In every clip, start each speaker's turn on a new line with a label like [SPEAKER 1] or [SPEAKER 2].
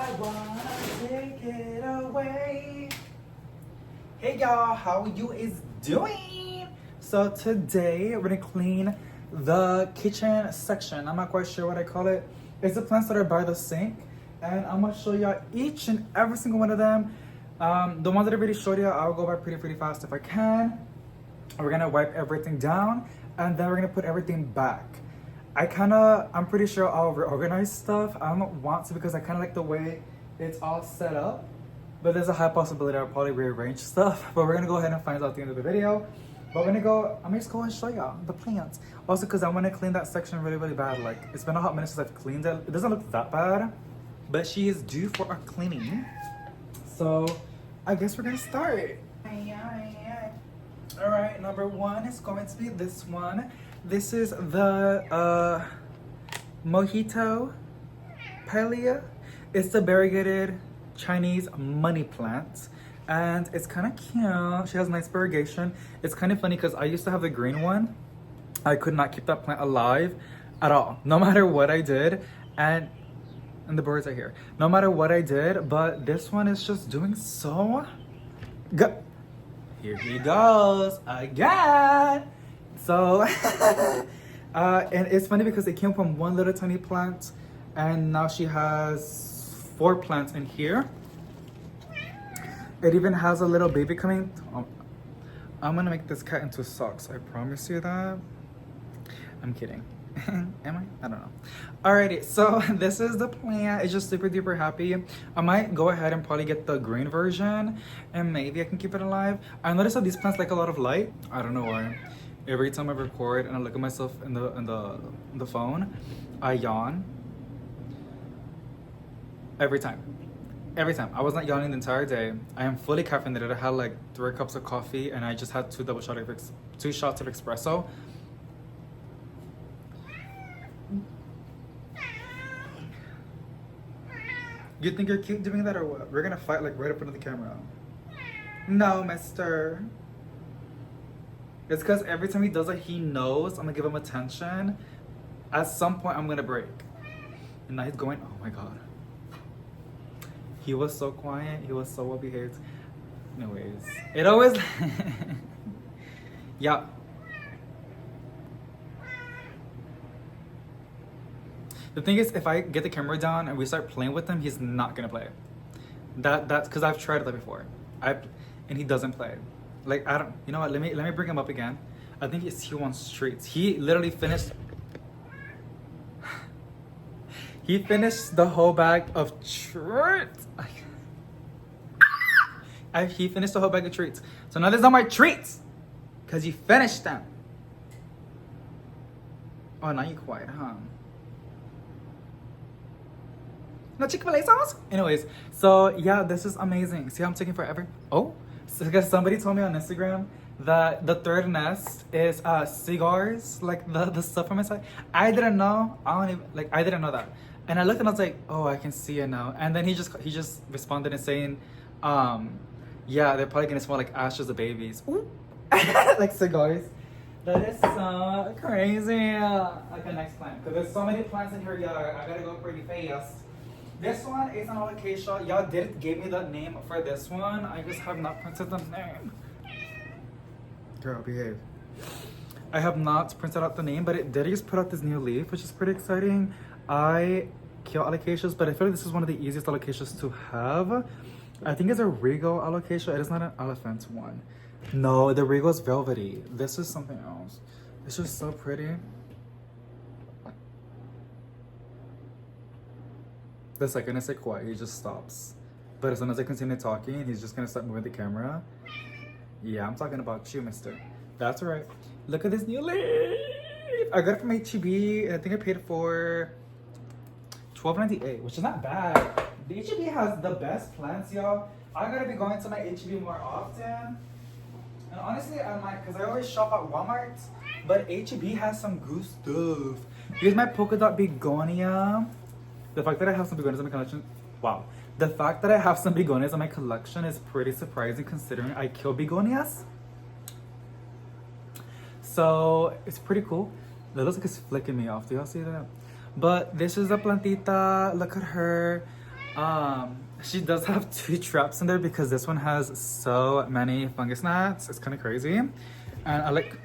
[SPEAKER 1] I wanna take it away. Hey y'all, how you is doing? So today we're gonna clean the kitchen section. I'm not quite sure what I call it. It's the plants that are by the sink, and I'm gonna show y'all each and every single one of them. The ones that I already showed you, I'll go by pretty fast if I can. We're gonna wipe everything down, and then we're gonna put everything back. I'm pretty sure I'll reorganize stuff. I don't want to because I kind of like the way it's all set up. But there's a high possibility I'll probably rearrange stuff. But we're gonna go ahead and find out at the end of the video. But I'm gonna just go and show y'all the plants. Also, because I want to clean that section really bad. Like, it's been a hot minute since I've cleaned it. It doesn't look that bad, but she is due for a cleaning. So I guess we're gonna start. All right, number one is going to be this one. This is the Mojito Pilea. It's the variegated Chinese money plant, and it's kind of cute. She has nice variegation. It's kind of funny because I used to have the green one. I could not keep that plant alive at all, no matter what I did. And the birds are here. No matter what I did, but this one is just doing so good. Here he goes again. So, and it's funny because it came from one little tiny plant, and now she has 4 plants in here. It even has a little baby coming. Oh, I'm gonna make this cat into socks. I promise you that. I'm kidding. Am I? I don't know. Alrighty, so this is the plant. It's just super duper happy. I might go ahead and probably get the green version, and maybe I can keep it alive. I noticed that these plants like a lot of light. I don't know why. Every time I record and I look at myself in the phone, I yawn. Every time. I was not yawning the entire day. I am fully caffeinated. I had like 3 cups of coffee, and I just had 2 shots of espresso. You think you're cute doing that or what? We're gonna fight like right up into the camera. No, mister. It's because every time he does it, he knows I'm gonna give him attention. At some point, I'm gonna break. And now he's going, oh my God. He was so quiet. He was so well behaved. Anyways, it always, yeah. The thing is, if I get the camera down and we start playing with him, he's not gonna play. That's because I've tried that before. And he doesn't play. Like, I don't, you know what, let me bring him up again. I think he wants treats. He literally finished, he finished the whole bag of treats. He finished the whole bag of treats. So now there's no more treats, because you finished them. Oh, now you're quiet, huh? No Chick-fil-A sauce? Anyways, so yeah, this is amazing. See how I'm taking forever? Oh, so because somebody told me on Instagram that the third nest is cigars, like the stuff from inside. I didn't know. I didn't know that. And I looked and I was like, oh, I can see it now. And then he just responded and saying, yeah, they're probably gonna smell like ashes of babies. Ooh. Like cigars. That is so crazy. Okay, next plant. Because there's so many plants in here, y'all. I gotta go pretty fast. This one is an alocasia. Y'all did give me the name for this one. I just have not printed the name. Girl, behave. I have not printed out the name, but it did just put out this new leaf, which is pretty exciting. I kill alocasias, but I feel like this is one of the easiest alocasias to have. I think it's a regal alocasia. It is not an elephant one. No, the regal is velvety. This is something else. It's just so pretty. The second I say quiet, he just stops. But as soon as I continue talking, he's just gonna start moving the camera. Yeah, I'm talking about you, mister. That's right. Look at this new leaf. I got it from HEB. I think I paid for $12.98, which is not bad. The HEB has the best plants, y'all. I gotta be going to my HEB more often. And honestly, I might, because I always shop at Walmart. But HEB has some good stuff. Here's my polka dot begonia. The fact that I have some begonias in my collection, wow. The fact that I have some begonias in my collection is pretty surprising considering I kill begonias. So it's pretty cool. It looks like it's flicking me off. Do y'all see that? But this is a plantita. Look at her. She does have two traps in there because this one has so many fungus gnats. It's kind of crazy. And I like...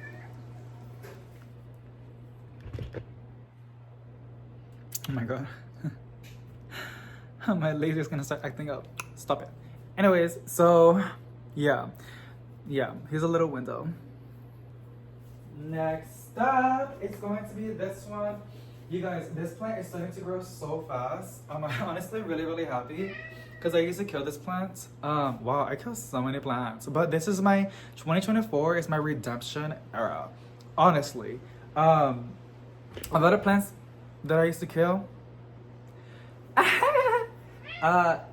[SPEAKER 1] Oh my god. My laser's gonna start acting up. Stop it. Anyways, so yeah. Yeah, here's a little window. Next up, it's going to be this one. You guys, this plant is starting to grow so fast. I'm honestly really happy because I used to kill this plant. Wow, I killed so many plants. But this is my 2024 is my redemption era. Honestly, a lot of plants that I used to kill. That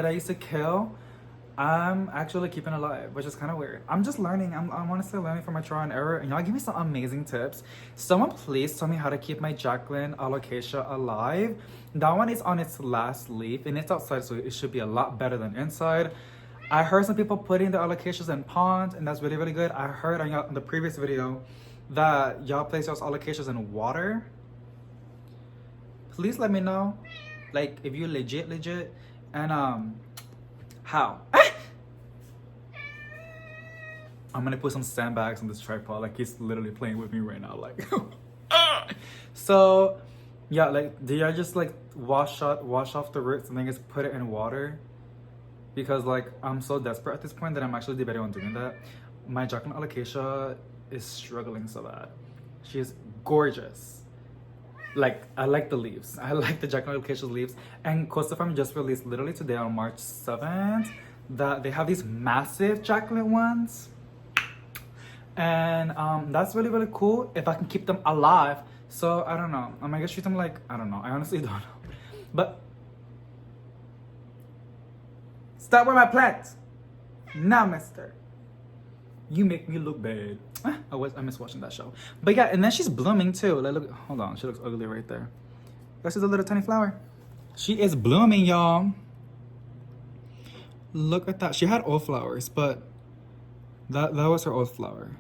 [SPEAKER 1] I used to kill. I'm actually keeping alive, which is kind of weird. I'm just learning. I'm honestly learning from my trial and error. And y'all give me some amazing tips. Someone please tell me how to keep my Jacqueline alocasia alive. That one is on its last leaf and it's outside, so it should be a lot better than inside. I heard some people putting the alocasias in ponds, and that's really good. I heard on the previous video that y'all place y'all's alocasias in water. Please let me know, like, if you legit, and how. I'm gonna put some sandbags on this tripod, like he's literally playing with me right now, like. So yeah, like, do y'all just like wash off the roots and then just put it in water? Because like I'm so desperate at this point that I'm actually debating on doing that. My Jacqueline alocasia is struggling so bad. She is gorgeous. Like, I like the leaves. I like the Jacqueline alocasia leaves. And Costa Farm just released literally today on March 7th that they have these massive Jacqueline ones. And that's really cool if I can keep them alive. So I don't know. I'm gonna treat them like, I don't know. I honestly don't know. But stop with my plants. Now, mister. You make me look bad. I miss watching that show. But yeah, and then she's blooming too. Like, look, hold on, she looks ugly right there. This is a little tiny flower. She is blooming, y'all. Look at that. She had old flowers, but that was her old flower.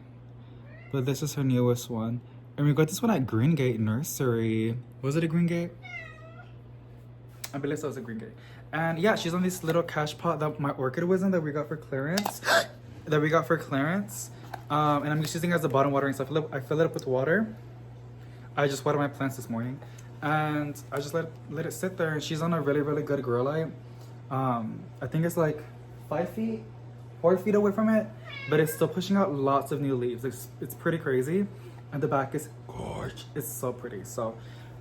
[SPEAKER 1] But this is her newest one. And we got this one at Green Gate Nursery. Was it a Green Gate? I believe so, it was a Green Gate. And yeah, she's on this little cash pot that my orchid was in that we got for clearance. And I'm just using it as a bottom watering. So I fill it up with water. I just watered my plants this morning. And I just let it sit there. And she's on a really good grow light. I think it's like 4 feet away from it. But it's still pushing out lots of new leaves. It's pretty crazy. And the back is gorgeous. It's so pretty. So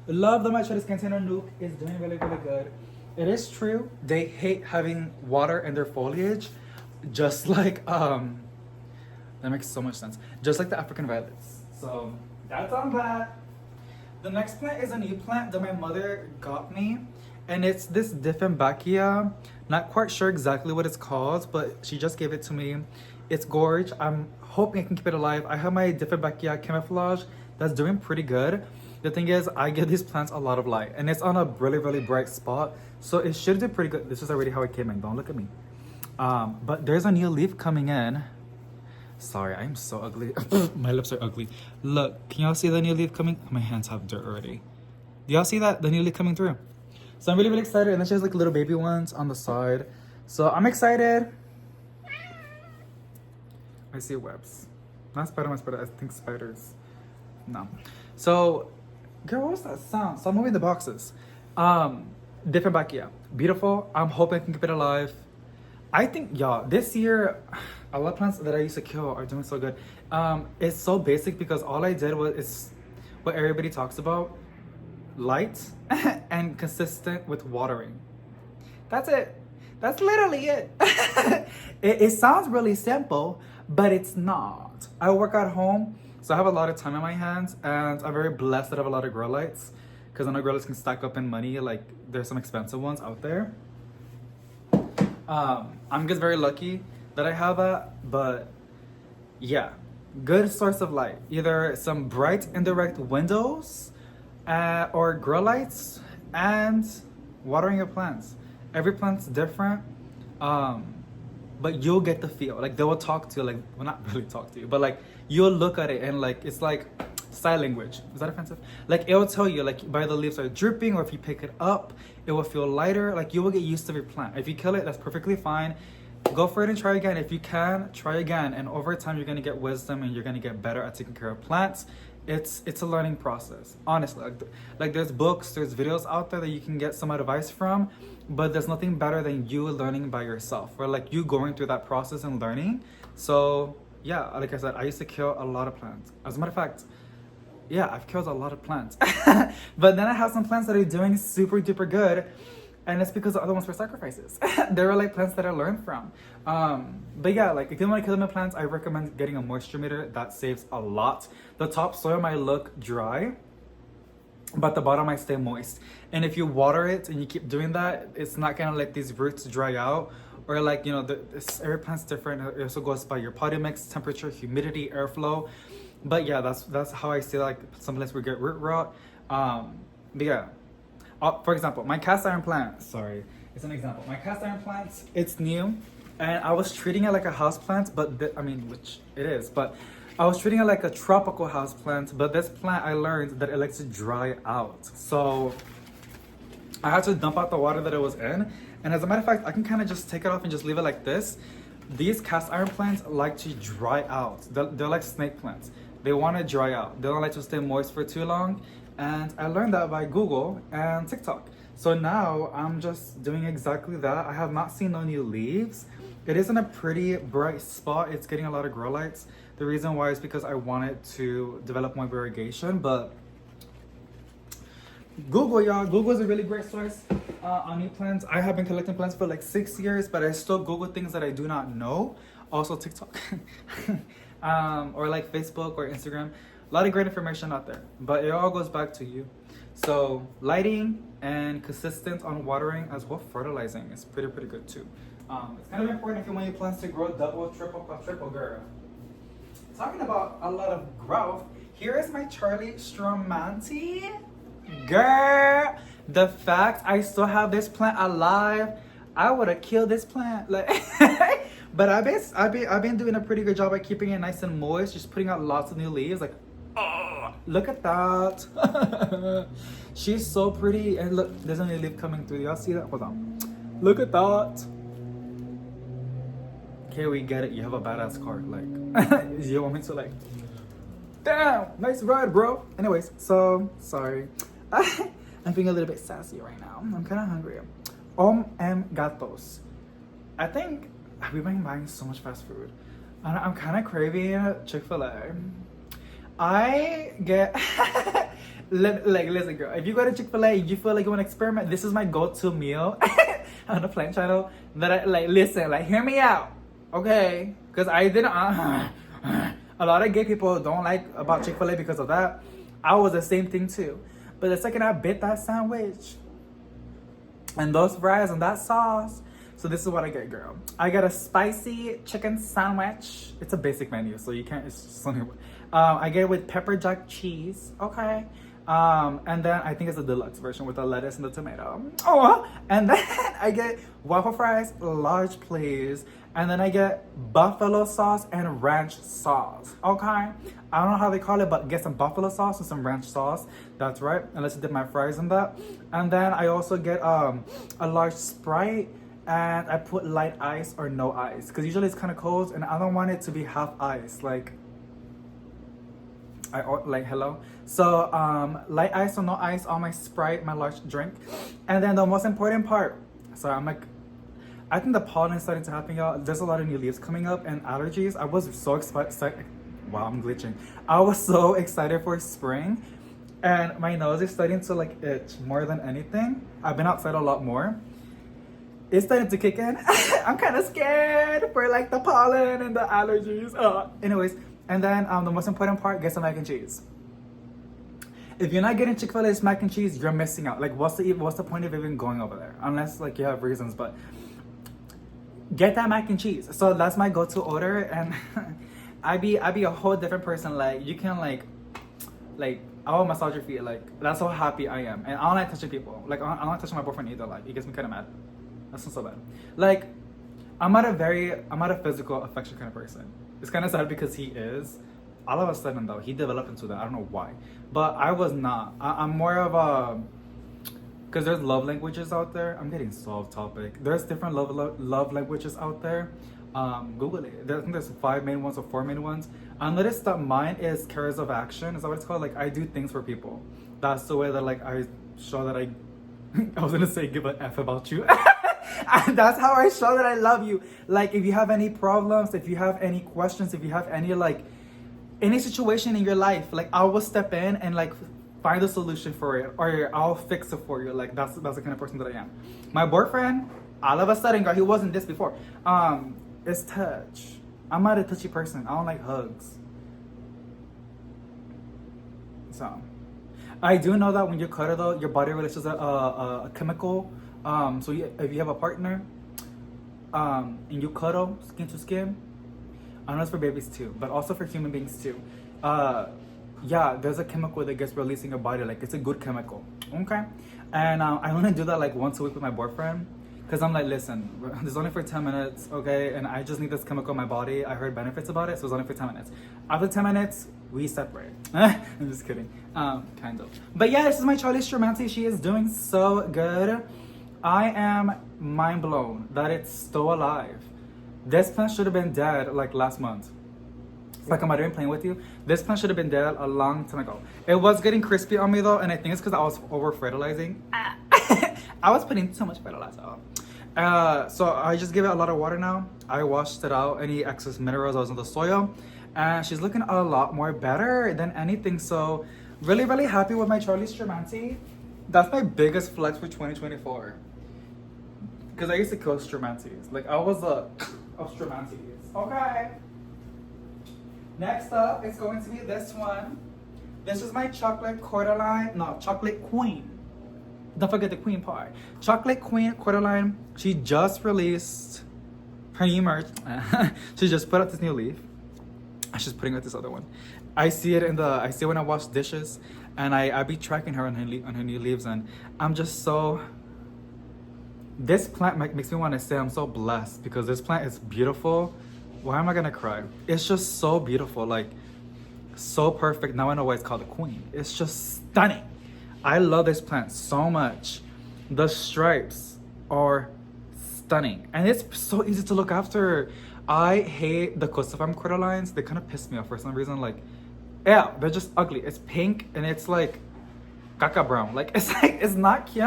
[SPEAKER 1] love that my Shredder's Container Nuke is doing really good. It is true, they hate having water in their foliage. Just like, that makes so much sense. Just like the African violets. So that's on that. The next plant is a new plant that my mother got me. And it's this Dieffenbachia. Not quite sure exactly what it's called, but she just gave it to me. It's gorge. I'm hoping I can keep it alive. I have my Dieffenbachia camouflage that's doing pretty good. The thing is, I give these plants a lot of light. And it's on a really bright spot. So it should do pretty good. This is already how it came in. Don't look at me. But there's a new leaf coming in. Sorry, I'm so ugly. My lips are ugly. Look, can y'all see the new leaf coming? My hands have dirt already. Do y'all see that? The new leaf coming through. So I'm really excited. And then she has like little baby ones on the side. So I'm excited. I see webs. Not spider, I think spiders. No. So, girl, what was that sound? So I'm moving the boxes. Dieffenbachia. Beautiful. I'm hoping I can keep it alive. I think, y'all, this year, a lot of plants that I used to kill are doing so good. It's so basic because all I did is what everybody talks about. Light and consistent with watering. That's it. That's literally it. It sounds really simple, but it's not. I work at home, so I have a lot of time in my hands, and I'm very blessed that I have a lot of grow lights, because I know grow lights can stack up in money. Like, there's some expensive ones out there. I'm just very lucky that I have that, but yeah, good source of light. Either some bright indirect windows or grow lights and watering your plants. Every plant's different, but you'll get the feel. Like, they will talk to you, like, well, not really talk to you, but like, you'll look at it and like, it's like sign language. Is that offensive? Like it will tell you like by the leaves are drooping, or if you pick it up, it will feel lighter. Like you will get used to your plant. If you kill it, that's perfectly fine. Go for it and try again. If you can, try again. And over time, you're gonna get wisdom and you're gonna get better at taking care of plants. It's a learning process, honestly. Like there's books, there's videos out there that you can get some advice from, but there's nothing better than you learning by yourself, or like you going through that process and learning. So yeah, like I said, I used to kill a lot of plants. As a matter of fact, yeah, I've killed a lot of plants. But then I have some plants that are doing super duper good, and it's because the other ones were sacrifices. They were like plants that I learned from. But yeah, like if you want to kill them in plants, I recommend getting a moisture meter. That saves a lot. The top soil might look dry, but the bottom might stay moist. And if you water it and you keep doing that, it's not gonna let these roots dry out. Or like, you know, every plant's different. It also goes by your potting mix, temperature, humidity, airflow. But yeah, that's how I see like some plants will get root rot. But yeah, for example, my cast iron plant, sorry, it's an example. My cast iron plant, it's new, and I was treating it like a house plant, but which it is, but I was treating it like a tropical house plant. But this plant, I learned that it likes to dry out. So I had to dump out the water that it was in. And as a matter of fact, I can kind of just take it off and just leave it like this. These cast iron plants like to dry out. They're like snake plants. They want to dry out. They don't like to stay moist for too long. And I learned that by Google and TikTok. So now I'm just doing exactly that. I have not seen no new leaves. It is in a pretty bright spot. It's getting a lot of grow lights. The reason why is because I wanted to develop more variegation, but Google, y'all. Google is a really great source on new plants. I have been collecting plants for like 6 years, but I still Google things that I do not know. Also TikTok, or like Facebook or Instagram. A lot of great information out there, but it all goes back to you. So lighting and consistent on watering, as well fertilizing, is pretty good too. It's kind of important if you want your plants to grow double, triple, girl. Talking about a lot of growth, here is my Charlie Stromanti. Girl, the fact I still have this plant alive, I would have killed this plant. Like, but I've been doing a pretty good job at keeping it nice and moist, just putting out lots of new leaves. Like, oh, look at that. She's so pretty. And look, there's a new leaf coming through. Y'all see that? Hold on. Look at that. Okay, we get it. You have a badass car. Like, you want me to like, damn, nice ride, bro. Anyways, so sorry. I'm being a little bit sassy right now. I'm kind of hungry. Gatos. I think we've been buying so much fast food. I'm kind of craving Chick-fil-A. I get like, listen, girl. If you go to Chick-fil-A, you feel like you want to experiment. This is my go-to meal on the Plant channel. That I like. Listen, like, hear me out, okay? Because I didn't. A lot of gay people don't like about Chick-fil-A because of that. I was the same thing too. But the second I bit that sandwich and those fries and that sauce, so this is what I get, girl. I get a spicy chicken sandwich. It's a basic menu, so you can't. It's just something. I get it with pepper jack cheese, okay. And then I think it's a deluxe version with the lettuce and the tomato. Oh, and then I get waffle fries, large please. And then I get buffalo sauce and ranch sauce, okay? I don't know how they call it, but get some buffalo sauce and some ranch sauce. That's right. And let's dip my fries in that. And then I also get a large Sprite, and I put light ice or no ice, because usually it's kind of cold, and I don't want it to be half ice. Like, hello. So light ice or no ice on my Sprite, my large drink. And then the most important part. So I think the pollen is starting to happen, y'all. There's a lot of new leaves coming up and allergies. I was so excited. Wow, I'm glitching. I was so excited for spring, and my nose is starting to like itch more than anything. I've been outside a lot more. It's starting to kick in. I'm kind of scared for like the pollen and the allergies. Anyways, and then the most important part, get some mac and cheese. If you're not getting Chick-fil-A's mac and cheese, you're missing out. Like, what's the point of even going over there? Unless like you have reasons, but get that mac and cheese. So that's my go-to order, and I be a whole different person. Like, you can like I will massage your feet. Like, that's how happy I am. And I don't like touching people. Like, I don't like touching my boyfriend either. Like, it gets me kind of mad. That's not so bad. Like, I'm not a physical affection kind of person. It's kind of sad because he is. all of a sudden though, he developed into that. I don't know why, but I was not. I'm more of a, because there's love languages out there. I'm getting so off topic. There's different love languages out there. Google it. I think there's 5 main ones or 4 main ones. I noticed that mine is carrots of action. Is that what it's called? Like I do things for people. That's the way that like I show that I. I was gonna say give a f about you. That's how I show that I love you. Like if you have any problems, if you have any questions, if you have any like any situation in your life, like I will step in and like find a solution for it, or I'll fix it for you. Like that's the kind of person that I am. My boyfriend, all of a sudden, girl, he wasn't this before. It's touch. I'm not a touchy person. I don't like hugs. So, I do know that when you cuddle, though, your body releases a chemical. So if you have a partner, and you cuddle skin to skin, I know it's for babies too, but also for human beings too. Yeah, there's a chemical that gets released in your body. Like it's a good chemical. Okay, and I only do that like once a week with my boyfriend. Because I'm like, listen, this is only for 10 minutes, okay? And I just need this chemical in my body. I heard benefits about it, so it's only for 10 minutes. After 10 minutes, we separate. I'm just kidding. Kind of. But yeah, this is my Charlie Stramanti. She is doing so good. I am mind blown that it's still alive. This plant should have been dead like last month. It's like I'm not even playing with you. This plant should have been dead a long time ago. It was getting crispy on me though, and I think it's because I was over fertilizing. I was putting too much fertilizer on. So I just give it a lot of water now. I washed it out, any excess minerals that was in the soil, and she's looking a lot more better than anything. So really, really happy with my Charlie Stramanti. That's my biggest flex for 2024. Because I used to kill Stramantis. Like I was a of Stramantis. Okay. Next up, it's going to be this one. This is my chocolate chocolate queen. Don't forget the queen part. Chocolate Queen Cordyline. She just released her new merch. She just put out this new leaf. She's putting out this other one. I see it when I wash dishes, and I be tracking her on her new leaves, and I'm just so. This plant makes me want to say I'm so blessed because this plant is beautiful. Why am I gonna cry? It's just so beautiful, like so perfect. Now I know why it's called the queen. It's just stunning. I love this plant so much. The stripes are stunning. And it's so easy to look after. I hate the Costa Farm Cordylines. They kind of piss me off for some reason. Like, yeah, they're just ugly. It's pink and it's like caca brown. Like, it's not cute.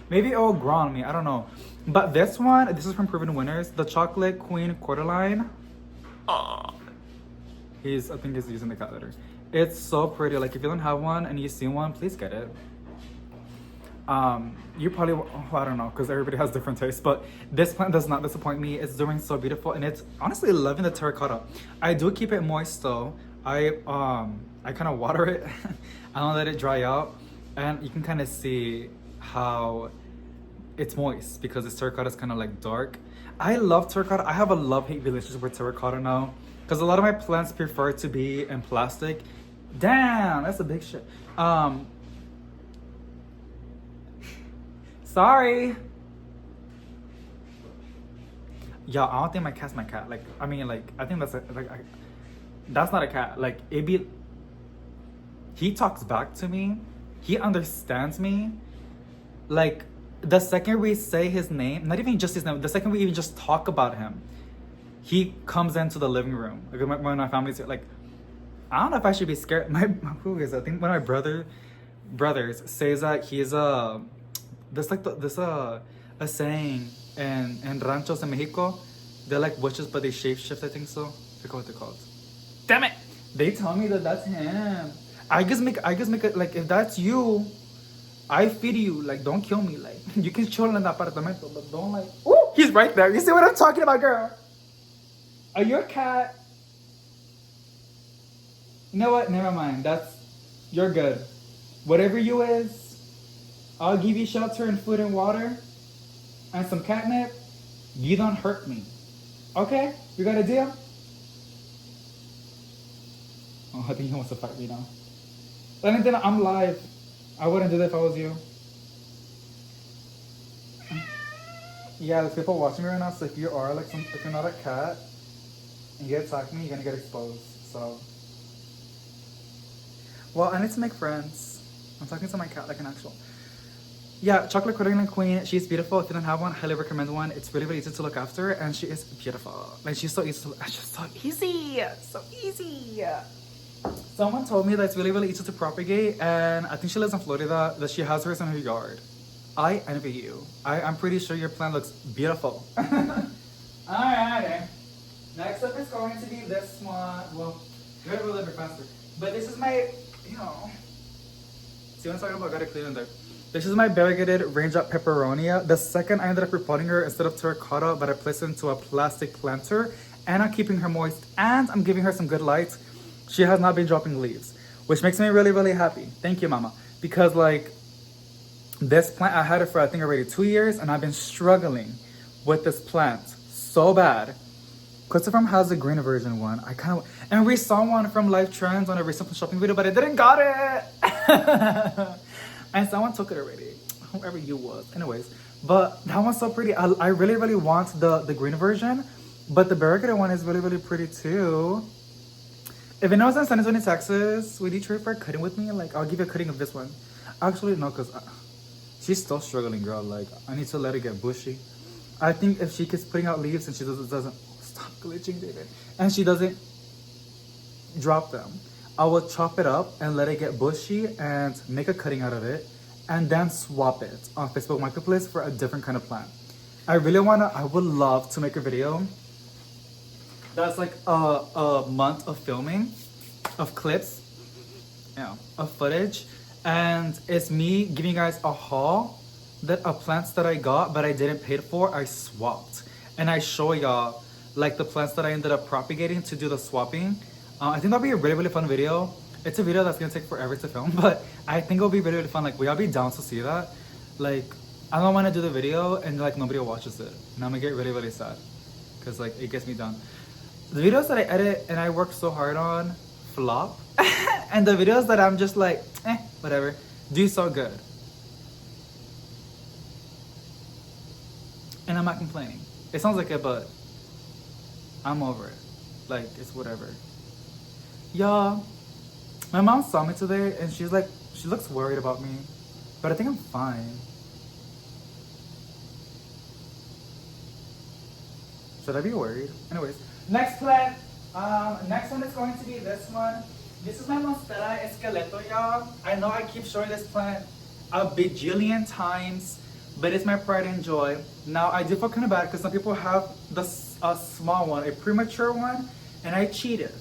[SPEAKER 1] Maybe it will grow on me. I don't know. But this one, this is from Proven Winners. The Chocolate Queen Cordyline. I think he's using the cat litter. It's so pretty. Like if you don't have one and you see one, please get it. You probably, I don't know, because everybody has different tastes, but this plant does not disappoint me. It's doing so beautiful, and it's honestly loving the terracotta. I do keep it moist though. I kind of water it. I don't let it dry out, and you can kind of see how it's moist because this terracotta is kind of like dark. I love terracotta. I have a love-hate relationship with terracotta now because a lot of my plants prefer to be in plastic. Damn, that's a big shit. Sorry. Yeah, I don't think my cat's my cat. Like, I mean, like, I think that's that's not a cat. Like, he talks back to me. He understands me. Like, the second we say his name, not even just his name, the second we even just talk about him, he comes into the living room. Like, when my family's here, like, I don't know if I should be scared. Who is it? I think one of my brothers says that he's a saying in ranchos in Mexico. They're like witches, but they shape shift. I think so. I forgot what they're called. Damn it! They tell me that that's him. I just make it like if that's you, I feed you. Like don't kill me. Like you can chill in the apartamento, but don't like. Ooh, he's right there. You see what I'm talking about, girl? Are you a cat? You know what? Never mind. You're good. Whatever you is, I'll give you shelter and food and water and some catnip. You don't hurt me. Okay? You got a deal? Oh, I think he wants to fight me now. Valentina, I'm live. I wouldn't do that if I was you. Yeah, there's people watching me right now, so if you are like if you're not a cat and you attack me, you're gonna get exposed. So Well, I need to make friends. I'm talking to my cat like an actual. Yeah, Chocolate Cordon Queen. She's beautiful. If you don't have one, highly recommend one. It's really, really easy to look after, and she is beautiful. Like she's so easy. She's so easy. So easy. Someone told me that it's really, really easy to propagate, and I think she lives in Florida. That she has hers in her yard. I envy you. I'm pretty sure your plant looks beautiful. Alright. Next up is going to be this one. Well, you're gonna go a little bit faster. But this is my, you know. See what I'm talking about? Gotta clean in there. This is my variegated range up pepperonia. The second I ended up repotting her instead of terracotta, but I placed it into a plastic planter. And I'm keeping her moist. And I'm giving her some good light. She has not been dropping leaves, which makes me really, really happy. Thank you, mama. Because like, this plant, I had it for I think already 2 years, and I've been struggling with this plant so bad. Christopher has the green version one. I kind of, and we saw one from Live Trends on a recent shopping video, but I didn't got it. And someone took it already, whoever you was. Anyways, but that one's so pretty. I really, really want the green version, but the variegated one is really, really pretty too. If anyone's in San Antonio, Texas, would you trade for a cutting with me? Like, I'll give you a cutting of this one. Actually, no, because she's still struggling, girl. Like, I need to let her get bushy. I think if she keeps putting out leaves and she doesn't stop glitching, David, and she doesn't drop them, I will chop it up and let it get bushy and make a cutting out of it, and then swap it on Facebook Marketplace for a different kind of plant. I would love to make a video that's like a month of filming, of clips, you know, of footage, and it's me giving you guys a haul of plants that I got but I didn't pay for. I swapped, and I show y'all like the plants that I ended up propagating to do the swapping. I think that'll be a really, really fun video. It's a video that's gonna take forever to film, but I think it'll be really, really fun. Like, will y'all be down to see that? Like, I don't want to do the video and like nobody watches it, and I'm gonna get really, really sad because like it gets me down. The videos that I edit and I work so hard on flop, and the videos that I'm just like, whatever, do so good. And I'm not complaining. It sounds like it, but I'm over it. Like, it's whatever. Y'all, my mom saw me today and she's like, she looks worried about me, but I think I'm fine. Should I be worried? Anyways, next plant. Next one is going to be this one. This is my Monstera Esqueleto, y'all. I know I keep showing this plant a bajillion times, but it's my pride and joy. Now, I do feel kind of bad because some people have a small one, a premature one, and I cheated.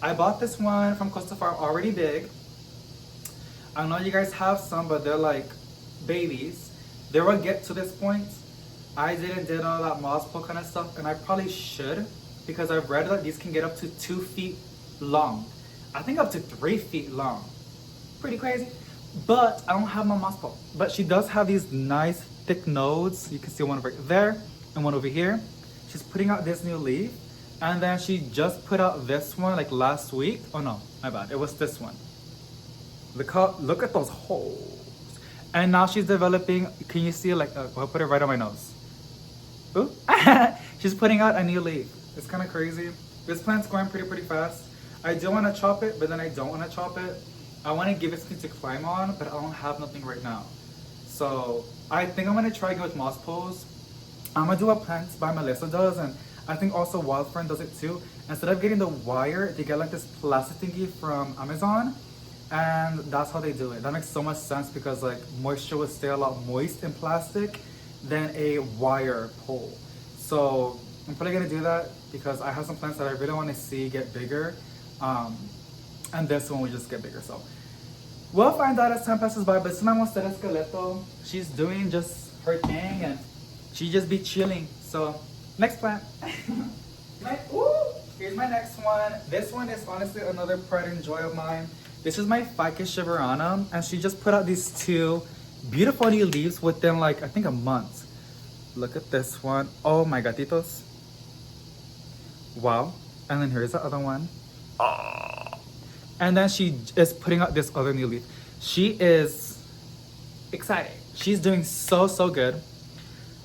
[SPEAKER 1] I bought this one from Costa Farm already big. I know you guys have some, but they're like babies. They will get to this point. I did all that moss pull kind of stuff, and I probably should, because I've read that these can get up to 2 feet long. I think up to 3 feet long. Pretty crazy. But I don't have my moss pull. But she does have these nice thick nodes. You can see one right there and one over here. She's putting out this new leaf, and then she just put out this one like last week. Oh no, my bad. It was this one. Look at those holes. And now she's developing. Can you see like? I'll put it right on my nose. Ooh. She's putting out a new leaf. It's kind of crazy. This plant's growing pretty fast. I do want to chop it, but then I don't want to chop it. I want to give it something to climb on, but I don't have nothing right now. So I think I'm going to try again with moss poles. I'm going to do what Plants by Melissa does, and I think also Wild Fern does it too. Instead of getting the wire, they get like this plastic thingy from Amazon, and that's how they do it. That makes so much sense because like moisture would stay a lot moist in plastic than a wire pole. So I'm probably going to do that because I have some plants that I really want to see get bigger. And this one will just get bigger. So we'll find out as time passes by. But this is my Monstera Esqueleto. She's doing just her thing and she just be chilling. So next plant. Here's my next one. This one is honestly another pride and joy of mine. This is my Ficus shiverana, and she just put out these 2 beautiful new leaves within like I think a month. Look at this one. Oh my gatitos. Wow. And then here's the other one. And then she is putting out this other new leaf. She is excited. She's doing so good.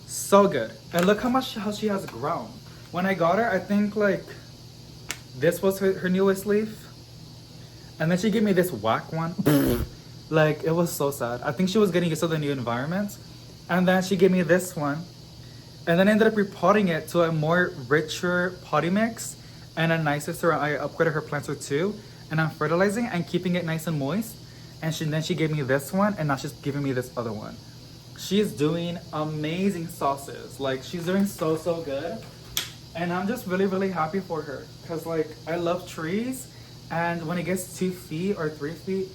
[SPEAKER 1] So good. And look how she has grown. When I got her, I think like this was her newest leaf. And then she gave me this whack one. Like, it was so sad. I think she was getting used to the new environment. And then she gave me this one. And then I ended up repotting it to a more richer potty mix and a nicer soil. I upgraded her planter too. And I'm fertilizing and keeping it nice and moist. And then she gave me this one, and now she's giving me this other one. She's doing amazing sauces. Like, she's doing so good. And I'm just really happy for her. Because, like, I love trees. And when it gets 2 feet or 3 feet,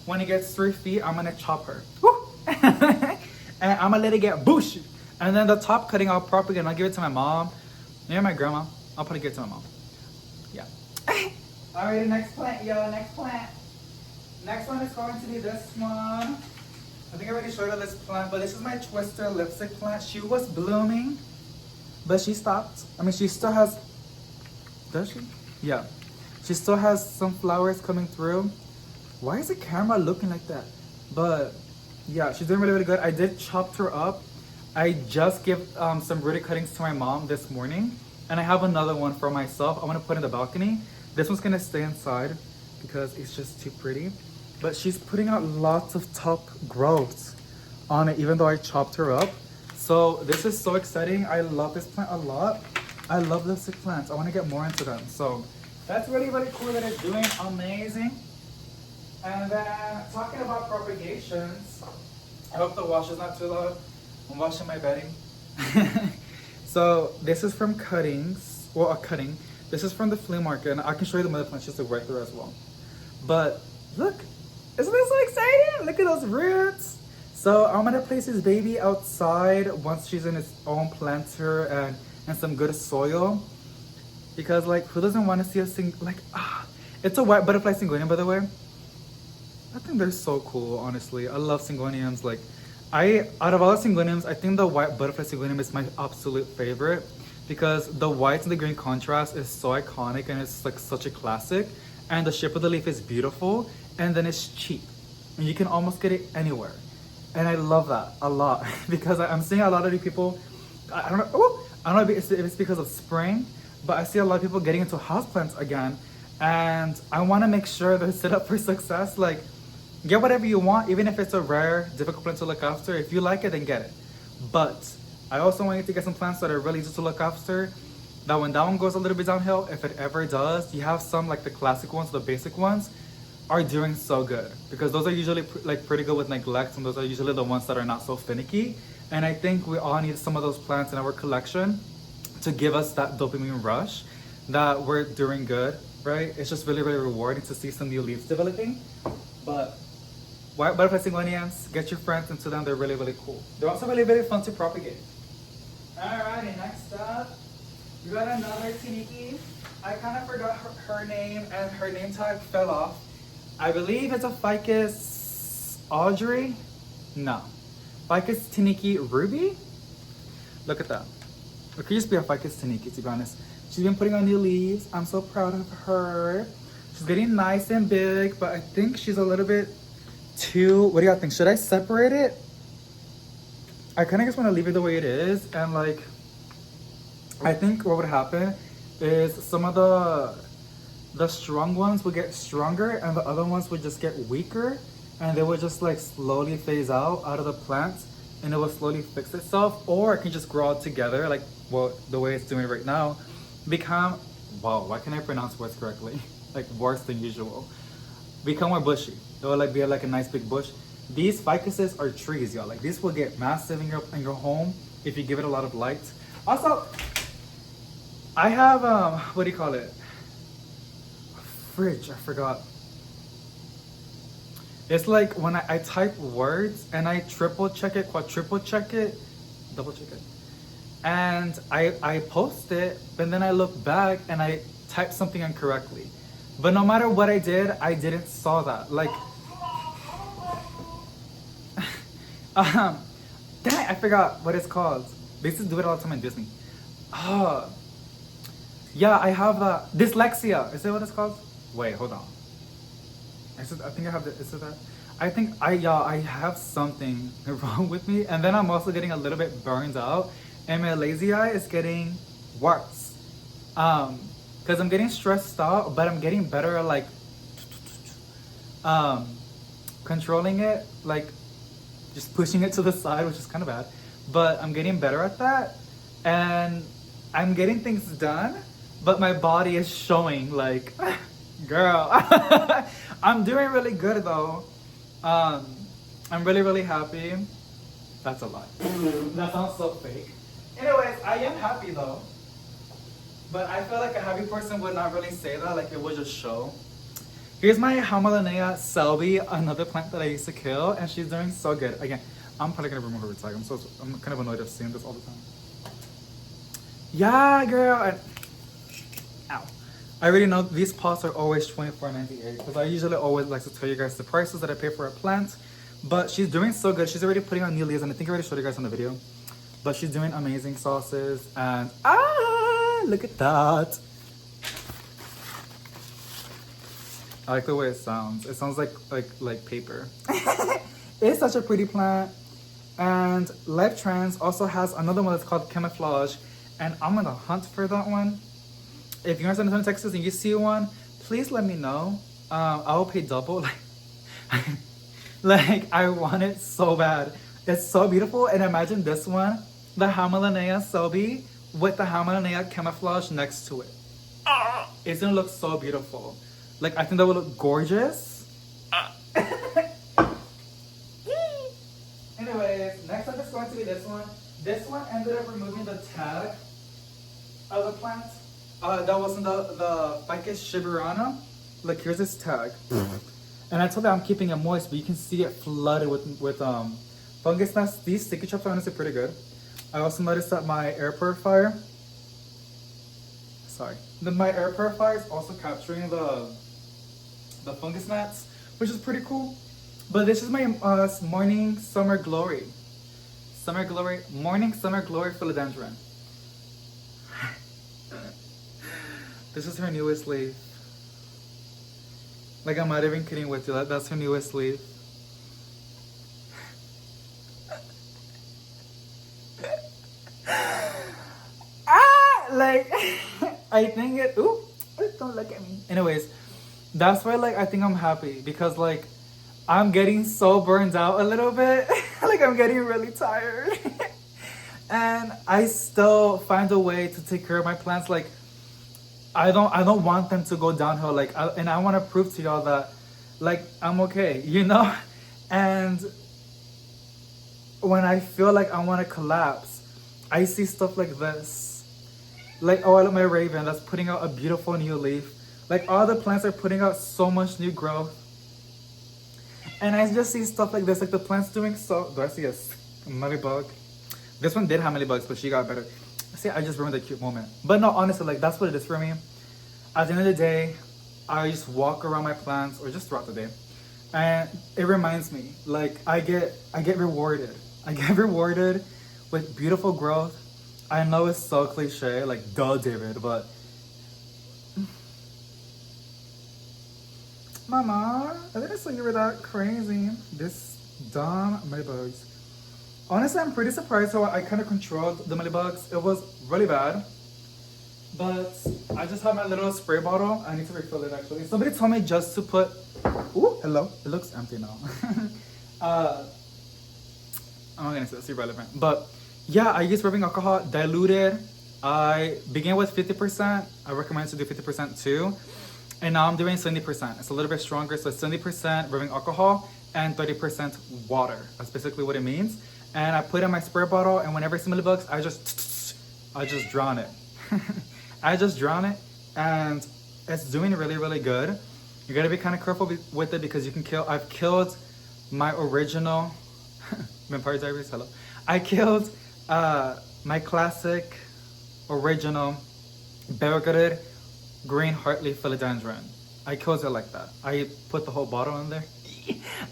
[SPEAKER 1] when it gets 3 feet, I'm gonna chop her. Woo! And I'm gonna let it get bushy. And then the top cutting, I'll propagate and I'll give it to my mom. Maybe my grandma. I'll probably give it to my mom. Yeah. Alrighty, next plant, yo, next plant. Next one is going to be this one. I think I already showed you this plant, but this is my twister lipstick plant. She was blooming, but she stopped. I mean, she still has, does she? Yeah. She still has some flowers coming through. Why is the camera looking like that? But yeah, she's doing really good. I did chop her up. I just give some rooted cuttings to my mom this morning. And I have another one for myself. I want to put in the balcony. This one's gonna stay inside because it's just too pretty. But she's putting out lots of top growths on it, even though I chopped her up. So this is so exciting. I love this plant a lot. I love lipstick plants. I want to get more into them. So that's really cool that it's doing amazing. And then talking about propagations, I hope the wash is not too loud. I'm washing my bedding. So this is from Cuttings, well, a cutting. This is from the flea market, and I can show you the mother plant just like right there as well. But look, isn't this so exciting? Look at those roots. So I'm gonna place this baby outside once she's in its own planter and some good soil. Because like, who doesn't want to see it's a white butterfly syngonium, by the way. I think they're so cool, honestly. I love syngoniums. Like, out of all the syngoniums, I think the white butterfly syngonium is my absolute favorite because the white and the green contrast is so iconic and it's like such a classic. And the shape of the leaf is beautiful, and then it's cheap. And you can almost get it anywhere. And I love that a lot because I'm seeing a lot of people, I don't know if it's because of spring, but I see a lot of people getting into houseplants again. And I want to make sure they're set up for success. Like, get whatever you want, even if it's a rare, difficult plant to look after. If you like it, then get it. But I also want you to get some plants that are really easy to look after. That when that one goes a little bit downhill, if it ever does, you have some like the classic ones, the basic ones, are doing so good. Because those are usually pretty good with neglect, and those are usually the ones that are not so finicky. And I think we all need some of those plants in our collection to give us that dopamine rush that we're doing good, right? It's just really rewarding to see some new leaves developing. But white butterfly syngoniums, get your friends into them. They're really cool. They're also really fun to propagate. Alrighty, next up, we got another tiniki. I kind of forgot her name, and her name tag fell off. I believe it's a Ficus Audrey. No, Ficus tiniki ruby. Look at that. It could just be a Ficus tiniki, to be honest. She's been putting on new leaves. I'm so proud of her. She's getting nice and big, but I think she's a little bit too, what do y'all think? Should I separate it? I kind of just want to leave it the way it is. And like, I think what would happen is some of the strong ones would get stronger and the other ones would just get weaker, and they would just like slowly phase out of the plant, and it will slowly fix itself. Or it can just grow out together, like the way it's doing right now. Become, wow, why can I pronounce words correctly? Like worse than usual. Become more bushy. It will like be like a nice big bush. These ficuses are trees, y'all. Like these will get massive in your home if you give it a lot of light. Also, I have what do you call it? Fridge, I forgot. It's like when I type words and I triple check it, quadruple check it, double check it. And I post it, but then I look back and I type something incorrectly. But no matter what I did, I didn't saw that. Like, dang, I forgot what it's called. They used to do it all the time in Disney. Yeah, I have dyslexia. Is that what it's called? Wait, hold on. I think I have is it that? I think I have something wrong with me, and then I'm also getting a little bit burned out, and my lazy eye is getting warts. Because I'm getting stressed out, but I'm getting better at like um, controlling it, like just pushing it to the side, which is kind of bad. But I'm getting better at that, and I'm getting things done. But my body is showing like, girl, I'm doing really good though. I'm really really happy. That's a lie. That sounds so fake. Anyways, I am happy though. But I feel like a happy person would not really say that, like it would just show. Here's my Hamalanea Selby, another plant that I used to kill, and she's doing so good. Again, I'm probably gonna remove her tag. I'm kind of annoyed of seeing this all the time. Yeah, girl. Ow. I already know these pots are always $24.98 because I usually always like to tell you guys the prices that I pay for a plant. But she's doing so good. She's already putting on new leaves, and I think I already showed you guys in the video. But she's doing amazing sauces, and look at that. I like the way it sounds. It sounds like paper. It's such a pretty plant. And Life Trends also has another one that's called Camouflage, and I'm gonna hunt for that one. If you're in San Antonio, Texas, and you see one, please let me know. I will pay double. Like I want it so bad. It's so beautiful. And imagine this one, the Hamalanea Selby with the Hamalanea Camouflage next to it. It's gonna look so beautiful. Like I think that would look gorgeous. Anyways, next up is going to be this one. This one ended up removing the tag of the plant. That wasn't the Ficus shiburana. Look, here's this tag. And I told you I'm keeping it moist, but you can see it flooded with fungus nests. These sticky traps are honestly pretty good. I also noticed that my air purifier, my air purifier is also capturing the fungus gnats, which is pretty cool. But this is my morning summer glory philodendron. This is her newest leaf. Like I'm not even kidding with you. That's her newest leaf. Like I think it. Ooh, don't look at me. Anyways, that's why like I think I'm happy because like I'm getting so burned out a little bit. Like I'm getting really tired, and I still find a way to take care of my plants. Like I don't want them to go downhill. Like and I want to prove to y'all that like I'm okay, you know. And when I feel like I want to collapse, I see stuff like this. Like, oh, I love my raven that's putting out a beautiful new leaf. Like, all the plants are putting out so much new growth. And I just see stuff like this. Like, the plant's doing so... Do I see a bug? This one did have bugs, but she got better. See, I just ruined the cute moment. But no, honestly, like, that's what it is for me. At the end of the day, I just walk around my plants, or just throughout the day. And it reminds me, like, I get rewarded. I get rewarded with beautiful growth. I know it's so cliche, like duh, David, but Mama, I didn't say you were that crazy. This dumb mealybugs. Honestly, I'm pretty surprised how I kind of controlled the mealybugs. It was really bad, but I just have my little spray bottle. I need to refill it actually. Somebody told me just to put. Ooh, hello. It looks empty now. I'm not gonna say it's irrelevant, but. Yeah, I use rubbing alcohol diluted. I began with 50%. I recommend to do 50% too. And now I'm doing 70%. It's a little bit stronger. So it's 70% rubbing alcohol and 30% water. That's basically what it means. And I put in my spray bottle, and whenever I see bugs, I just drown it. I just drown it, and it's doing really, really good. You gotta be kind of careful with it because you can kill. I've killed my original Vampire Diaries. Hello. I killed my classic original variegated green heartleaf philodendron. I killed it like that. I put the whole bottle in there.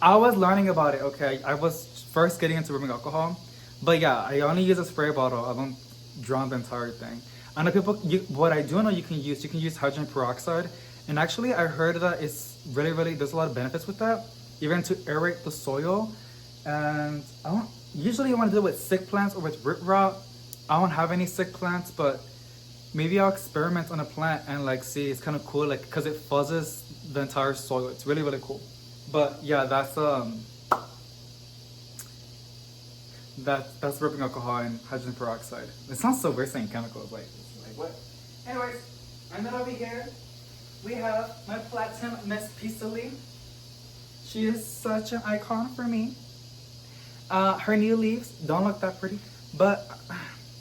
[SPEAKER 1] I was learning about it, okay? I was first getting into rubbing alcohol, but yeah, I only use a spray bottle. I don't drown the entire thing. I know people, what I do know you can use hydrogen peroxide, and actually I heard that it's really, there's a lot of benefits with that, even to aerate the soil. And I don't usually you want to deal with sick plants or with root rot. I don't have any sick plants, but maybe I'll experiment on a plant and like see. It's kind of cool, like because it fuzzes the entire soil. It's really really cool. But yeah, that's rubbing alcohol and hydrogen peroxide. It sounds so weird saying chemicals, like what? Anyways, and then over here we have my platinum Miss Peacefully. She is such an icon for me. Her new leaves don't look that pretty, but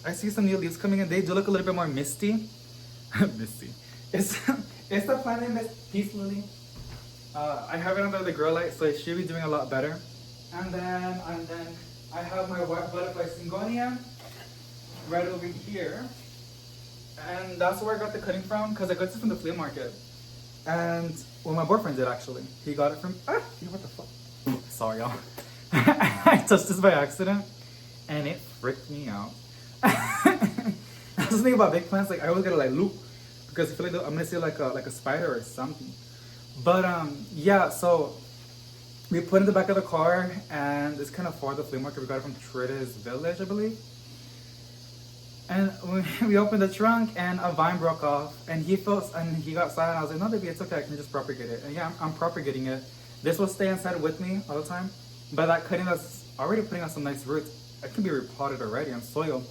[SPEAKER 1] I see some new leaves coming in. They do look a little bit more misty. Misty. It's the platinum Miss Peacefully. I have it under the grow light, so it should be doing a lot better. And then I have my white butterfly Syngonium right over here. And that's where I got the cutting from, because I got this from the flea market. And, well, my boyfriend did actually. He got it from, what the fuck? Sorry, y'all. I touched this by accident, and it freaked me out. That's the thing about big plants, like, I always gotta, like, loop, because I feel like I'm gonna see, like a spider or something. But, yeah, so, we put it in the back of the car, and it's kind of far, the flea market. We got it from Traders Village, I believe. And we opened the trunk, and a vine broke off, and he got sad, and I was like, no, baby, it's okay, I can just propagate it. And yeah, I'm propagating it. This will stay inside with me all the time. But that cutting that's already putting out some nice roots, it can be repotted already on soil.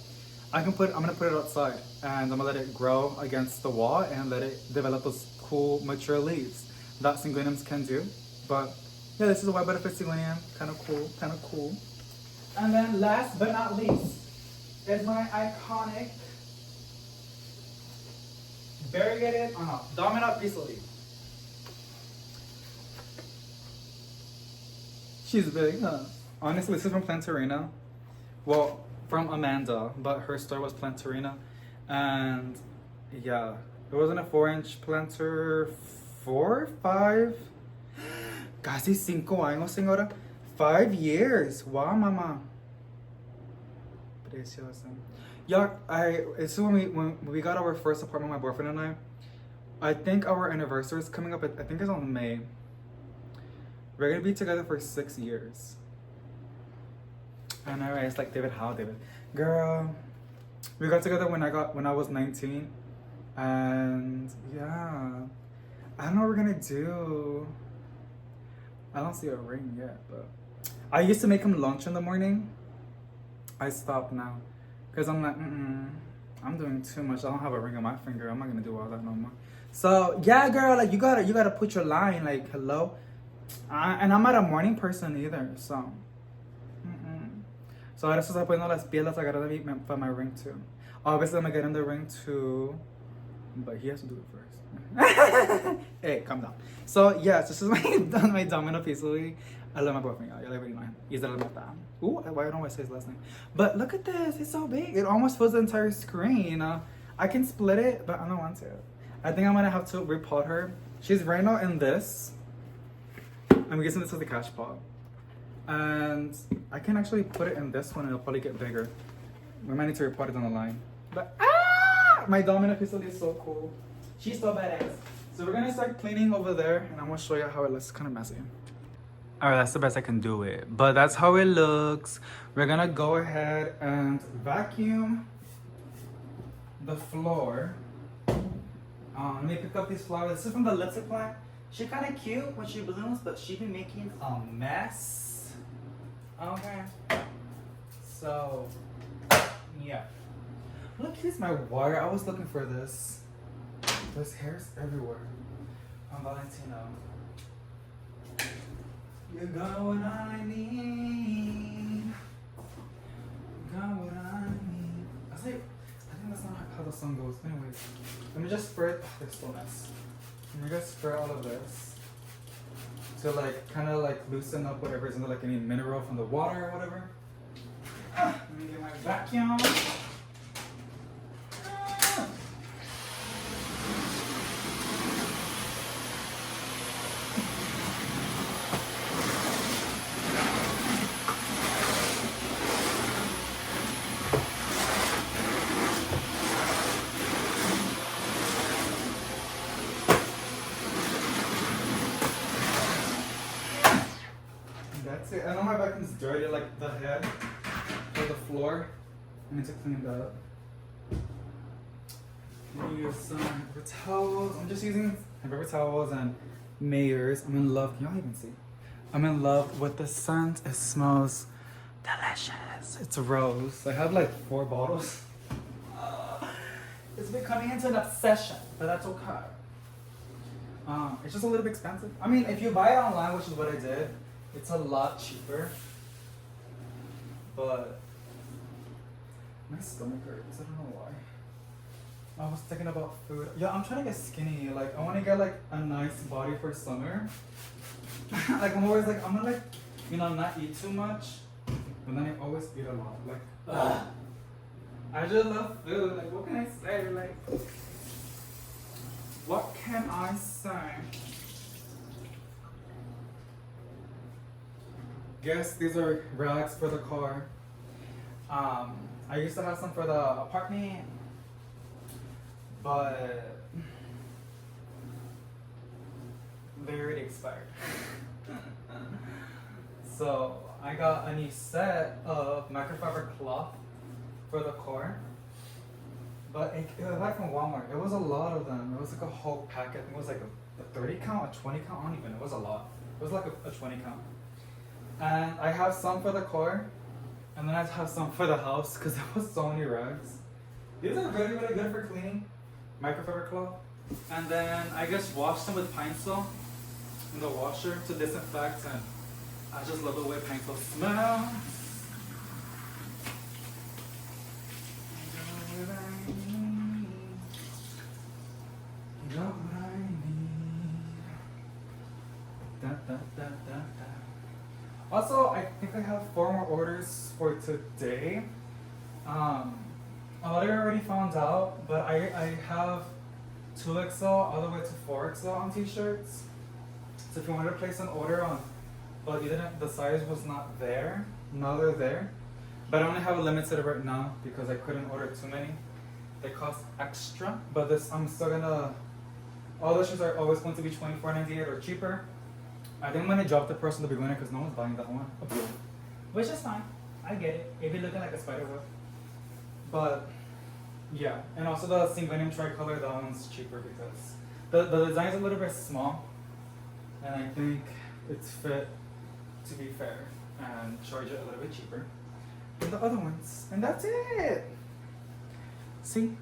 [SPEAKER 1] I'm gonna put it outside, and I'm gonna let it grow against the wall and let it develop those cool, mature leaves that Syngoniums can do. But yeah, this is a white butterfly Syngonium, kind of cool. And then last but not least, is my iconic variegated Domino Peacefully. She's big, huh? Honestly, this is from Plant Chores. Well, from Amanda, but her store was Plant Chores. And yeah, it wasn't a 4-inch planter. 4, 5, casi 5 años, señora. 5 years. Wow, mama. Preciosa. Yeah, it's when we got our first apartment, my boyfriend and I think our anniversary is coming up. I think it's on May. We're gonna be together for 6 years. I know, right? It's like David, how David? Girl, we got together when I was 19, and yeah, I don't know what we're gonna do. I don't see a ring yet, but I used to make him lunch in the morning. I stopped now, cause I'm like, I'm doing too much. I don't have a ring on my finger. I'm not gonna do all that no more. So yeah, girl, like you gotta put your line, like hello. And I'm not a morning person either, so. So ahora se está poniendo las pieles agarradas for my ring too. Obviously, I'm gonna get in the ring too, but he has to do it first. Hey, calm down. So yes, this is my Domino Peacefully. I love my boyfriend. Y'all already know him. He's the Lamata. Ooh, why don't I say his last name? But look at this. It's so big. It almost fills the entire screen. I can split it, but I don't want to. I think I'm gonna have to repot her. She's right now in this. I'm guessing this is the cash pot. And I can actually put it in this one and it'll probably get bigger. We might need to repot it down the line. But my Domino Peacefully is so cool. She's so badass. So we're gonna start cleaning over there and I'm gonna show you how it looks. Kind of messy. Alright, that's the best I can do it. But that's how it looks. We're gonna go ahead and vacuum the floor. Let me pick up these flowers. This is from the lipstick plant. She's kind of cute when she blooms, but she be making a mess. Okay. So, yeah. Look, here's my water. I was looking for this. There's hairs everywhere on Valentino. You got what I need. You got what I need. I think that's not how the song goes. Anyways, let me just spread. There's so mess. Let me just spread all of this to like kind of like loosen up whatever is in there, like any mineral from the water or whatever. Let me get my vacuum. That's it. I know my vacuum's dirty, like the head or the floor. I need to clean that up. I'm gonna use some paper towels. I'm just using paper towels and Mayors. I'm in love. Can y'all even see? I'm in love with the scent. It smells delicious. It's rose. I have like 4 bottles. It's becoming into an obsession, but that's okay. It's just a little bit expensive. I mean, if you buy it online, which is what I did, it's a lot cheaper. But my stomach hurts. I don't know why. I was thinking about food. Yeah, I'm trying to get skinny. Like, I want to get like a nice body for summer. Like, I'm always like, I'm gonna like, you know, not eat too much, but then I always eat a lot. Like, ugh. I just love food. Like, what can I say? Like, what can I say? Guess these are rags for the car. I used to have some for the apartment, but they already expired. So I got a new set of microfiber cloth for the car, but it was like from Walmart. It was a lot of them. It was like a whole packet. I think it was like a 30 count, a 20 count. I don't even know. It was a lot. It was like a 20 count. And I have some for the car, and then I have some for the house because there was so many rags. These are really, really good for cleaning, microfiber cloth. And then I just washed them with pine sol in the washer to disinfect, and I just love the way pine sol smells. You know what I need. Da, da, da, da, da. Also, I think I have 4 more orders for today. A lot of you already found out, but I have 2XL all the way to 4XL on t-shirts. So if you wanted to place an order on, but you didn't, the size was not there, now they're there. But I only have a limited right now because I couldn't order too many. They cost extra, but this, I'm still gonna, all the shirts are always going to be $24.98 or cheaper. I think I'm gonna drop the price in the beginning because no one's buying that one. Which is fine. I get it. If you're looking like a spider web. But yeah. And also the Singonium tricolor, that one's cheaper because the design's a little bit small. And I think it's fit to be fair and charge it a little bit cheaper than the other ones. And that's it. See?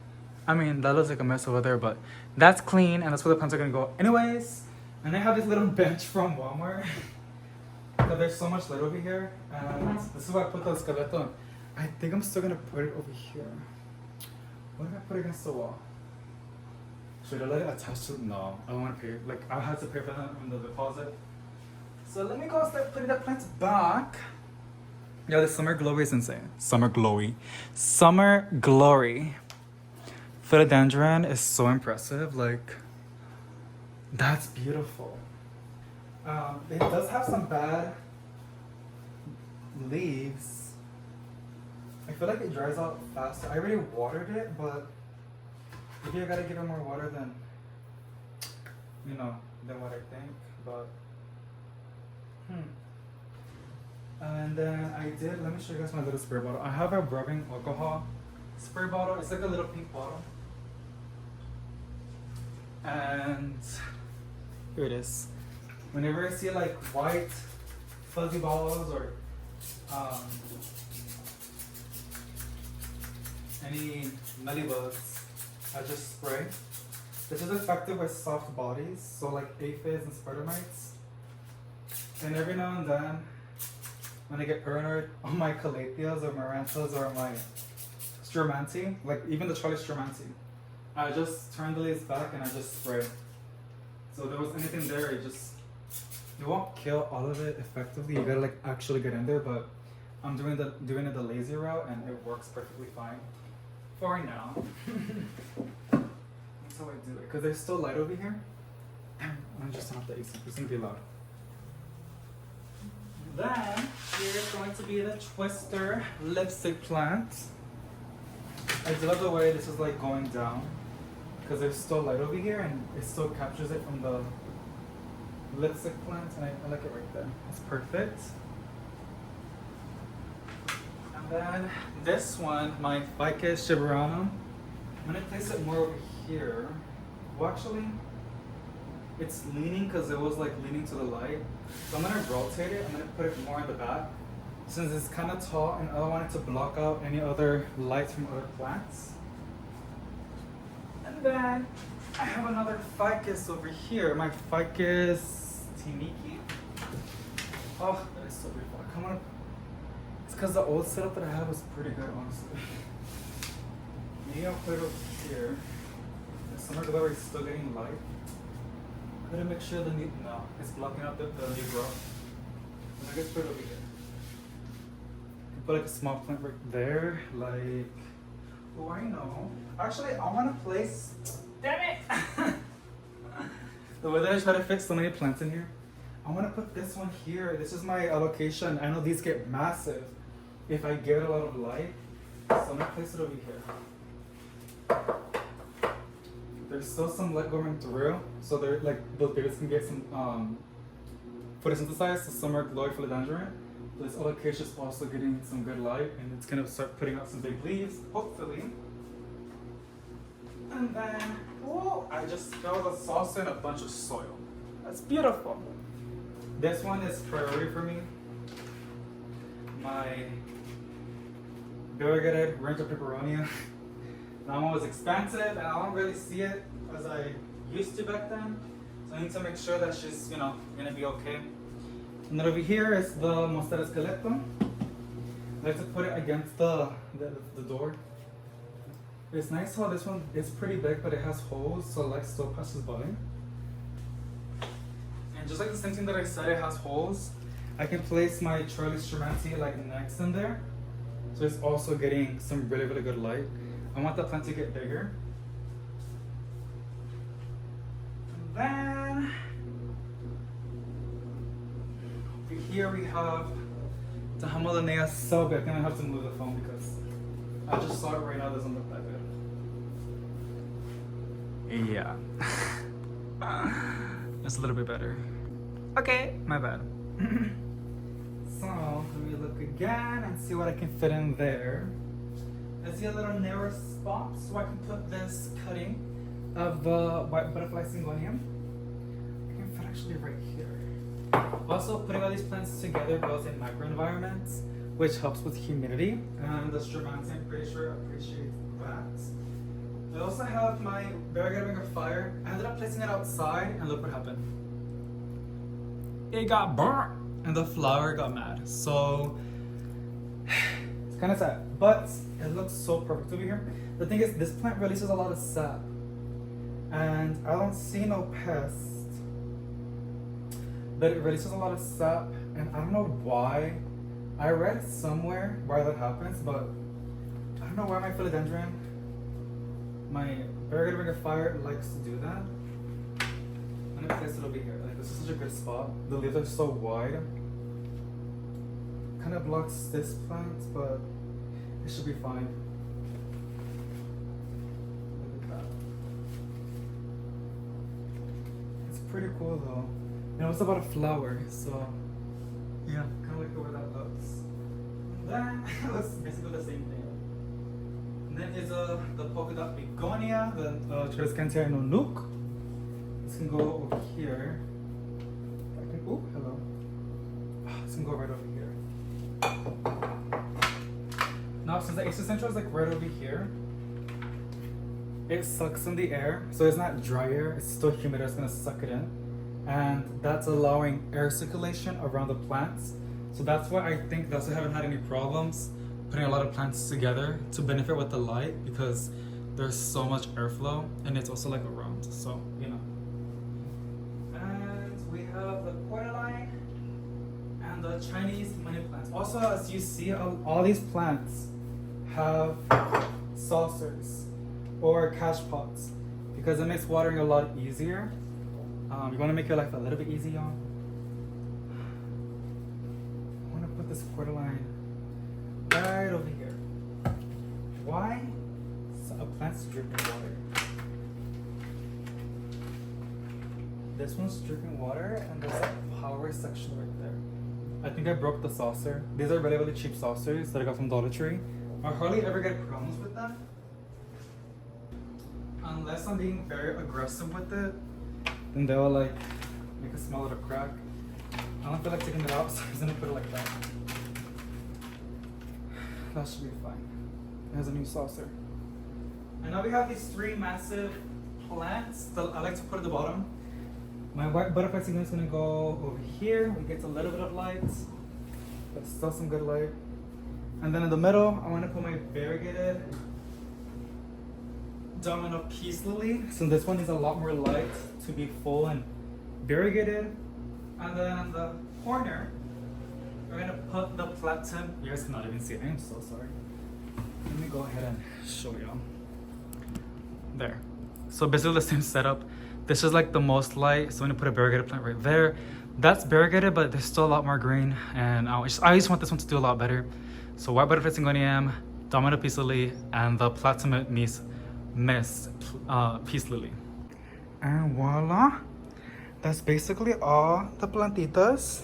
[SPEAKER 1] I mean, that looks like a mess over there, but that's clean and that's where the pants are gonna go anyways. And I have this little bench from Walmart because there's so much light over here, and this is where I put the skeleton. I think I'm still gonna put it over here. What if I put it against the wall? Should I let it attach to? No, I don't want to pay. Like, I have to pay for that in the deposit. So let me go start putting the plants back. Yeah, the summer glory is insane. Summer glory. Summer glory. Philodendron is so impressive. Like, that's beautiful. It does have some bad leaves. I feel like it dries out faster. I already watered it, but maybe I gotta give it more water than, you know, than what I think. But and then I did. Let me show you guys my little spray bottle. I have a rubbing alcohol spray bottle. It's like a little pink bottle, and here it is. Whenever I see like white fuzzy balls or any nutty bugs, I just spray. This is effective with soft bodies, so like aphids and spider mites. And every now and then, when I get paranoid on my calatheas or marantas or my stromanti, like even the Charlie stromanti, I just turn the leaves back and I just spray. So if there was anything there, it won't kill all of it effectively. You gotta like actually get in there, but I'm doing it the lazy route and it works perfectly fine for now. That's how I do it. Because there's still light over here. I'm just off the AC. It's gonna be loud. Then here's going to be the Twister lipstick plant. I do love the way this is like going down because there's still light over here and it still captures it from the lipstick plant, and I like it right there. It's perfect. And then this one, my Ficus shibaranum, I'm gonna place it more over here. Well, actually, it's leaning because it was like leaning to the light. So I'm gonna rotate it. I'm gonna put it more in the back since it's kind of tall and I don't want it to block out any other lights from other plants. And then I have another ficus over here. My ficus Tiniki. Oh, that is so beautiful. Come on. It's because the old setup that I had was pretty good, honestly. Maybe I'll put it over here. The summer glory is still getting light. Gotta make sure the new, no, it's blocking out the new growth. I guess put it over here. Put like a small plant right there, like, oh, I know. Actually, I want to place, damn it! The way that I try to fit so many plants in here, I want to put this one here. This is my allocation. I know these get massive if I get a lot of light. So I'm gonna place it over here. There's still some light going through, so they're like those babies can get some photosynthesized, so summer glory philodendron. This allocation is also getting some good light, and it's gonna start putting out some big leaves, hopefully. And then, oh, I just filled the saucer in a bunch of soil. That's beautiful. This one is priority for me. My variegated range of peperonia. That one was expensive, and I don't really see it as I used to back then. So I need to make sure that she's, you know, gonna be okay. And then over here is the Monstera Skeleton. I like to put it against the door. It's nice how this one is pretty big, but it has holes, so light still passes by. And just like the same thing that I said, it has holes. I can place my Charlie Stramanti like next in there. So it's also getting some really, really good light. I want the plant to get bigger. And then over here we have the Hamalanea Selby. I'm gonna have to move the phone because I just saw it right now. It doesn't look that good. Yeah. It's a little bit better. Okay, my bad. So let me look again and see what I can fit in there. I see a little narrow spot, so I can put this cutting of the white butterfly syngonium. I can fit actually right here. Also, putting all these plants together goes in microenvironments, which helps with humidity, and the Stramanti, I'm pretty sure, appreciates that. I also have my variegated ring of fire. I ended up placing it outside, and look what happened. It got burnt, and the flower got mad. So it's kind of sad, but it looks so perfect over here. The thing is, this plant releases a lot of sap, and I don't see no pests, but it releases a lot of sap, and I don't know why. I read somewhere why that happens, but I don't know why my philodendron, my variegated ring of fire, likes to do that. I'm gonna place it over here. Like, this is such a good spot. The leaves are so wide. Kind of blocks this plant, but it should be fine. Look at that. It's pretty cool though. You know, it's about a flower, so yeah, kind of like the way that looks. And then looks basically the same thing. And then is the polka dot begonia, the Triscantia no nuke. This can go over here. I can, oh, hello. This can go right over here. Now, since the Aces Central is like right over here, it sucks in the air, so it's not dry air, it's still humid, it's gonna suck it in. And that's allowing air circulation around the plants. So that's why I think that's why I haven't had any problems putting a lot of plants together to benefit with the light, because there's so much airflow and it's also like around, so you know. And we have the cordyline and the Chinese money plants. Also, as you see, all these plants have saucers or cash pots because it makes watering a lot easier. You want to make your life a little bit easy on. I want to put this cordyline right over here. Why? So a plant's dripping water. This one's dripping water, and there's a power section right there. I think I broke the saucer. These are really, really cheap saucers that I got from Dollar Tree. I hardly ever get problems with them. unless I'm being very aggressive with it, then they will like make a small little crack. I don't feel like taking it out, so I'm just gonna put it like that. That should be fine. It has a new saucer. And now we have these 3 massive plants that I like to put at the bottom. My white butterfly signal is gonna go over here. We get a little bit of light, but still some good light. And then in the middle, I want to put my variegated domino peace lily. So this one needs a lot more light to be full and variegated. And then on the corner, we're gonna put the platinum. You guys cannot even see it. I am so sorry. Let me go ahead and show y'all. There. So basically the same setup. This is like the most light, so I'm gonna put a variegated plant right there. That's variegated, but there's still a lot more green, and I just want this one to do a lot better. So white butterfly syngonium, domino peace lily, and the platinum miss peace lily. And voila, that's basically all the plantitas.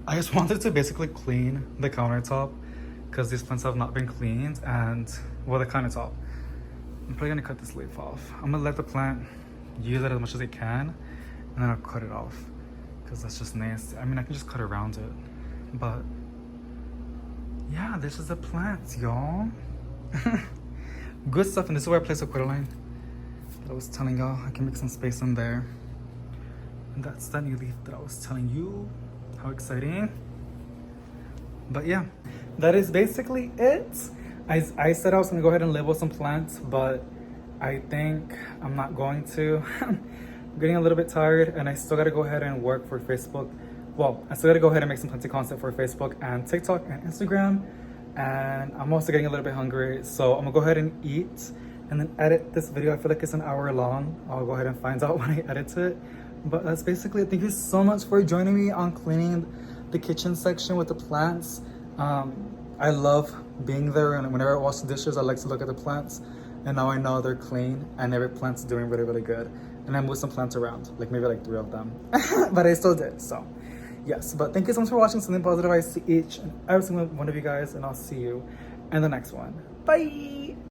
[SPEAKER 1] I just wanted to basically clean the countertop because these plants have not been cleaned, and well, the countertop. I'm probably gonna cut this leaf off. I'm gonna let the plant use it as much as it can, and then I'll cut it off because that's just nasty. I mean, I can just cut around it, but yeah, this is the plants, y'all. Good stuff. And this is where I place the quitterline that I was telling y'all. I can make some space in there, and that's the new leaf that I was telling you. How exciting. But yeah, that is basically it. I said I was gonna go ahead and label some plants, but I think I'm not going to. I'm getting a little bit tired, and I still gotta go ahead and work for Facebook. Well, I still gotta go ahead and make some plenty content for Facebook and TikTok and Instagram. And I'm also getting a little bit hungry, so I'm gonna go ahead and eat and then edit this video. I feel like it's an hour long. I'll go ahead and find out when I edit it. But that's basically it. Thank you so much for joining me on cleaning the kitchen section with the plants. I love being there, and whenever I wash the dishes, I like to look at the plants. And now I know they're clean and every plant's doing really, really good. And I moved some plants around, like maybe like 3 of them. But I still did, so yes. But thank you so much for watching Something Positive. I see each and every single one of you guys, and I'll see you in the next one. Bye!